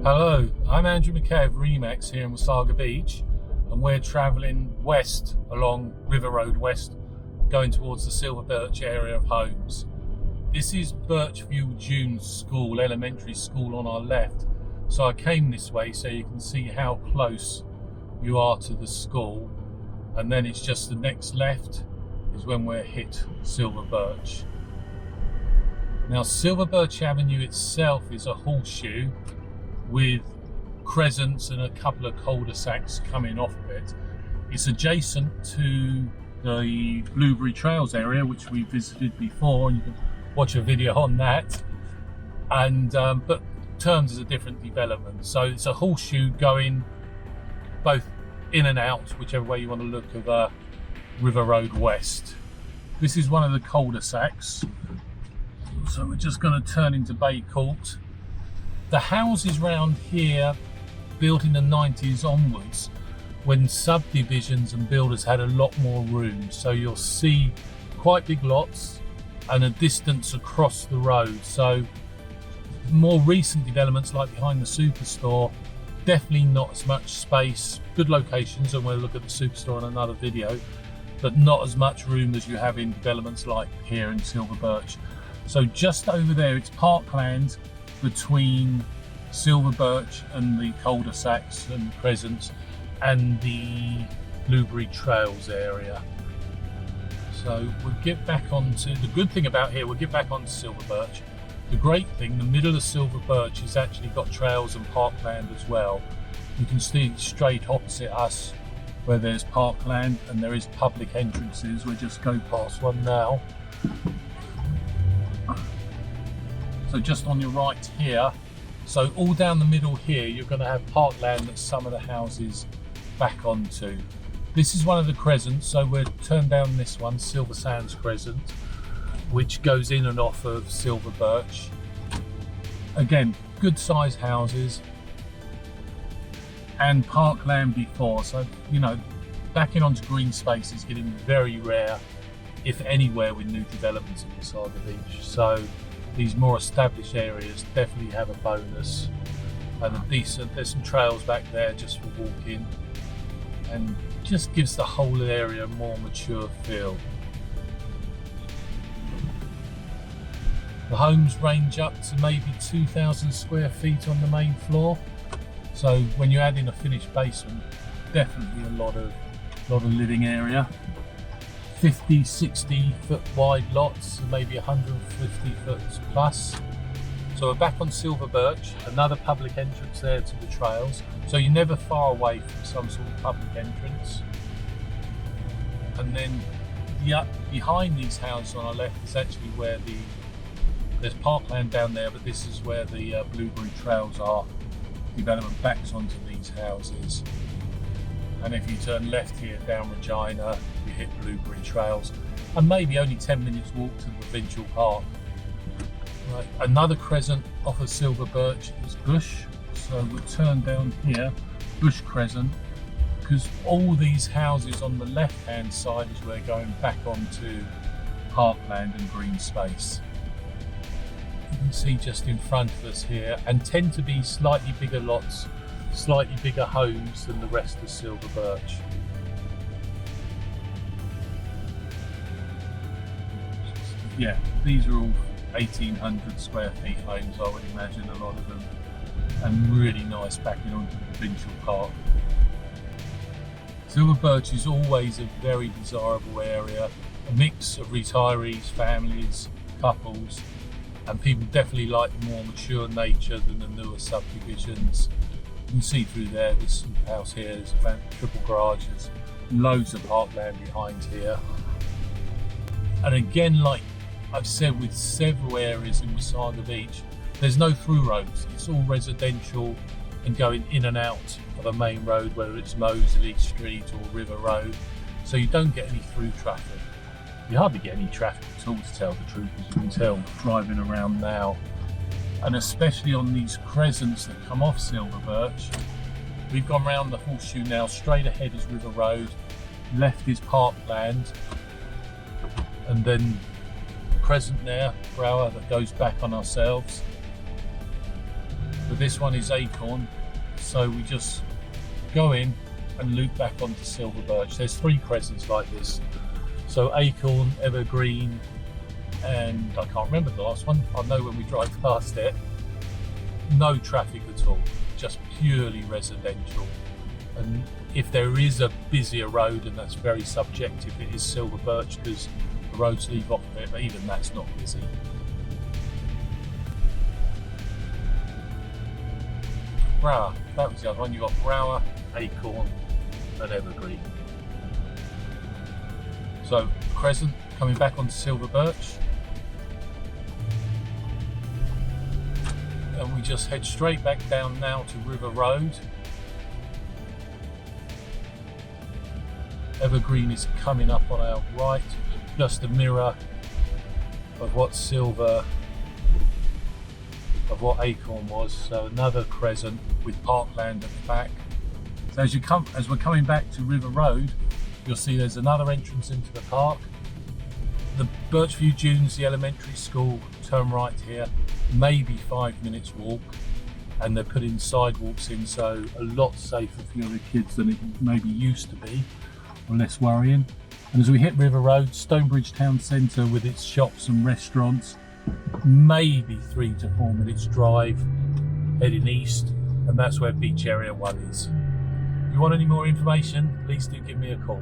Hello, I'm Andrew McKay of Remax here in Wasaga Beach, and we're travelling west along River Road West, going towards the Silver Birch area of homes. This is Birchview Dunes School, elementary school on our left, so I came this way so you can see how close you are to the school, and then it's just the next left is when we're hit Silver Birch. Now, Silver Birch Avenue itself is a horseshoe with crescents and a couple of cul-de-sacs coming off of it. It's adjacent to the Blueberry Trails area, which we visited before, and you can watch a video on that. And but terms as a different development. So it's a horseshoe going both in and out, whichever way you want to look, of River Road West. This is one of the cul-de-sacs. So we're just going to turn into Bay Court. The houses round here, built in the 90s onwards, when subdivisions and builders had a lot more room. So you'll see quite big lots and a distance across the road. So more recent developments like behind the superstore, definitely not as much space. Good locations, and we'll look at the superstore in another video, but not as much room as you have in developments like here in Silver Birch. So just over there, it's parkland between Silver Birch and the cul-de-sacs and crescents and the Blueberry Trails area. So we'll get back onto, the good thing about here, we'll get back onto Silver Birch. The great thing, the middle of Silver Birch has actually got trails and parkland as well. You can see straight opposite us where there's parkland and there is public entrances. We'll just go past one now. So just on your right here, so all down the middle here, you're going to have parkland that some of the houses back onto. This is one of the crescents, so we'll turn down this one, Silver Sands Crescent, which goes in and off of Silver Birch. Again, good sized houses and parkland before, so you know, backing onto green space is getting very rare, if anywhere, with new developments in Wasaga Beach. So these more established areas definitely have a bonus, and there's some trails back there just for walking, and just gives the whole area a more mature feel. The homes range up to maybe 2,000 square feet on the main floor, so when you add in a finished basement, definitely a lot of living area. 50, 60 foot wide lots, maybe 150 foot plus. So we're back on Silver Birch, another public entrance there to the trails. So you're never far away from some sort of public entrance. And then behind these houses on our left is actually where there's parkland down there, but this is where the Blueberry Trails are. Development backs onto these houses. And if you turn left here down Regina, you hit Blueberry Trails, and maybe only 10 minutes walk to the provincial park. Right, another crescent off of Silver Birch is Bush, so we'll turn down here, Bush Crescent, because all these houses on the left hand side is where we're going back onto parkland and green space. You can see just in front of us here, and tend to be slightly bigger lots, slightly bigger homes than the rest of Silver Birch. Yeah, these are all 1,800 square feet homes, I would imagine, a lot of them, and really nice backing onto the provincial park. Silver Birch is always a very desirable area, a mix of retirees, families, couples, and people definitely like the more mature nature than the newer subdivisions. You can see through there, this house here is a triple garage, there's loads of parkland behind here. And again, like I've said with several areas in Wasaga Beach, there's no through roads, it's all residential and going in and out of a main road, whether it's Moseley Street or River Road, so you don't get any through traffic. You hardly get any traffic at all, to tell the truth, as you can tell driving around now. And especially on these crescents that come off Silver Birch. We've gone round the horseshoe now, straight ahead is River Road, left is parkland, and then crescent there, Brower, that goes back on ourselves. but this one is Acorn, so we just go in and loop back onto Silver Birch. There's 3 crescents like this, so Acorn, Evergreen, and I can't remember the last one. I know when we drive past it, no traffic at all, just purely residential. And if there is a busier road, and that's very subjective, it is Silver Birch because the roads leave off of it, but even that's not busy. Brower, that was the other one. You got Brower, Acorn, and Evergreen. So Crescent coming back onto Silver Birch, and we just head straight back down now to River Road. Evergreen is coming up on our right, just a mirror of what Acorn was. So another crescent with parkland at the back. So as we're coming back to River Road, you'll see there's another entrance into the park. The Birchview Dunes, the elementary school, turn right here, maybe 5 minutes walk, and they're putting sidewalks in, so a lot safer for the kids than it maybe used to be, or less worrying. And as we hit River Road, Stonebridge Town Centre with its shops and restaurants, maybe 3 to 4 minutes drive heading east, and that's where Beach Area 1 is. If you want any more information, please do give me a call.